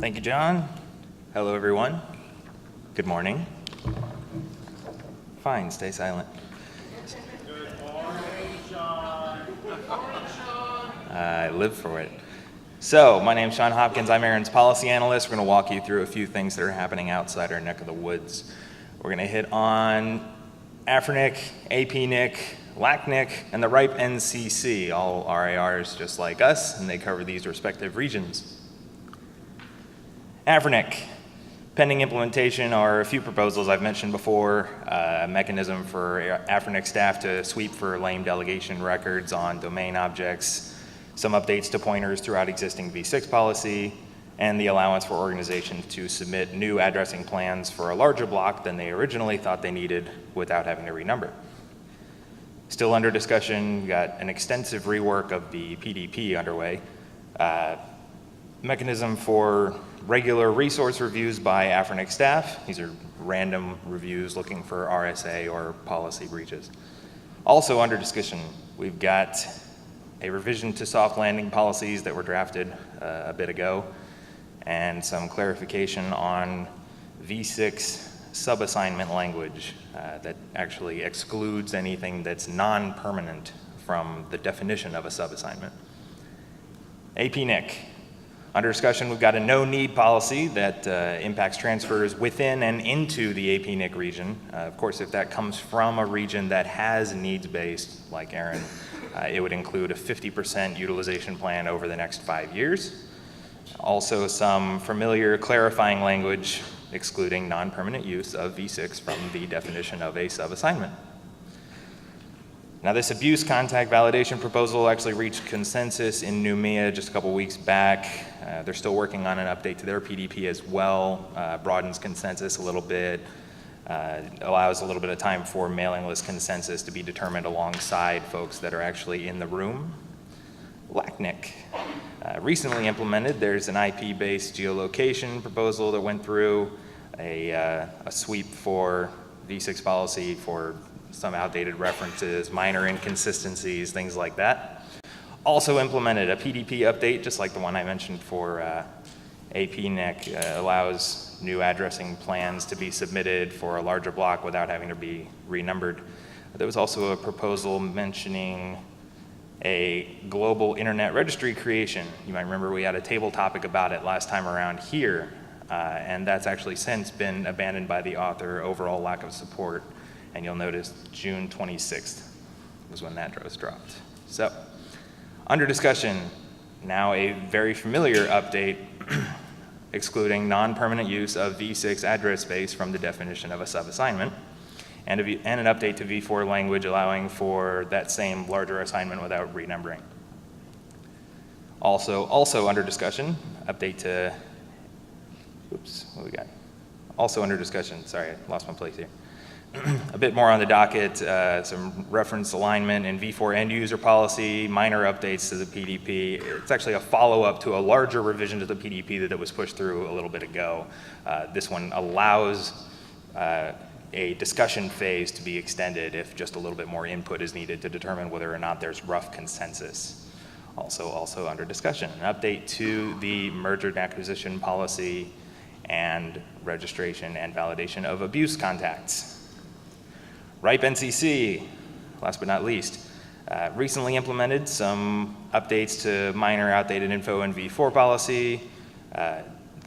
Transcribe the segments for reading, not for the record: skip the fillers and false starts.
Thank you, John. Hello, everyone. Good morning. Fine, stay silent. Good morning, Sean. Good morning, Sean. I live for it. So, my name's Sean Hopkins. I'm ARIN's policy analyst. We're going to walk you through a few things that are happening outside our neck of the woods. We're going to hit on AFRINIC, APNIC, LACNIC, and the RIPE NCC, all RARs just like us, and they cover these respective regions. AFRINIC. Pending implementation are a few proposals I've mentioned before, a mechanism for AFRINIC staff to sweep for lame delegation records on domain objects, some updates to pointers throughout existing V6 policy, and the allowance for organizations to submit new addressing plans for a larger block than they originally thought they needed without having to renumber. Still under discussion, we got an extensive rework of the PDP underway, mechanism for regular resource reviews by AFRINIC staff. These are random reviews looking for RSA or policy breaches. Also under discussion, we've got a revision to soft landing policies that were drafted a bit ago, and some clarification on V6 sub-assignment language that actually excludes anything that's non-permanent from the definition of a sub-assignment. APNIC. Under discussion, we've got a no-need policy that impacts transfers within and into the APNIC region. Of course, if that comes from a region that has needs-based, like ARIN, it would include a 50% utilization plan over the next 5 years. Also, some familiar clarifying language excluding non-permanent use of V6 from the definition of a sub-assignment. Now, this abuse contact validation proposal actually reached consensus in NUMEA just a couple weeks back. They're still working on an update to their PDP as well, broadens consensus a little bit, allows a little bit of time for mailing list consensus to be determined alongside folks that are actually in the room. LACNIC. Recently implemented, there's an IP-based geolocation proposal that went through, a sweep for V6 policy for some outdated references, minor inconsistencies, things like that. Also implemented a PDP update, just like the one I mentioned for APNIC, allows new addressing plans to be submitted for a larger block without having to be renumbered. There was also a proposal mentioning a global internet registry creation. You might remember we had a table topic about it last time around here, and that's actually since been abandoned by the author, overall lack of support. And you'll notice June 26th was when that was dropped. So, under discussion, now a very familiar update excluding non-permanent use of V6 address space from the definition of a sub-assignment, and an update to V4 language allowing for that same larger assignment without renumbering. Also under discussion, update to, what we got? Also under discussion, sorry, I lost my place here. A bit more on the docket, some reference alignment in V4 end user policy, minor updates to the PDP. It's actually a follow-up to a larger revision to the PDP that was pushed through a little bit ago. This one allows a discussion phase to be extended if just a little bit more input is needed to determine whether or not there's rough consensus. Also under discussion, an update to the merger and acquisition policy and registration and validation of abuse contacts. RIPE NCC, last but not least, recently implemented some updates to minor outdated info in V4 policy,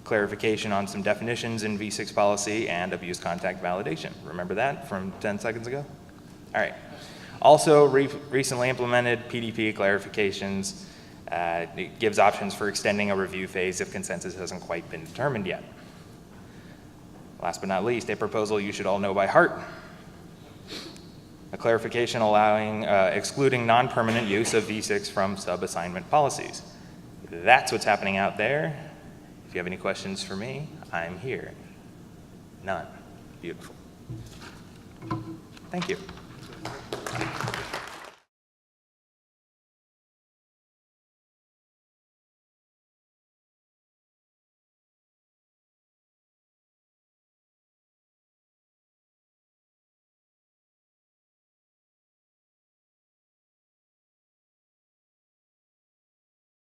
clarification on some definitions in V6 policy, and abuse contact validation. Remember that from 10 seconds ago? All right. Also recently implemented PDP clarifications. It gives options for extending a review phase if consensus hasn't quite been determined yet. Last but not least, a proposal you should all know by heart. A clarification allowing excluding non-permanent use of V6 from sub-assignment policies. That's what's happening out there. If you have any questions for me, I'm here. None. Beautiful. Thank you.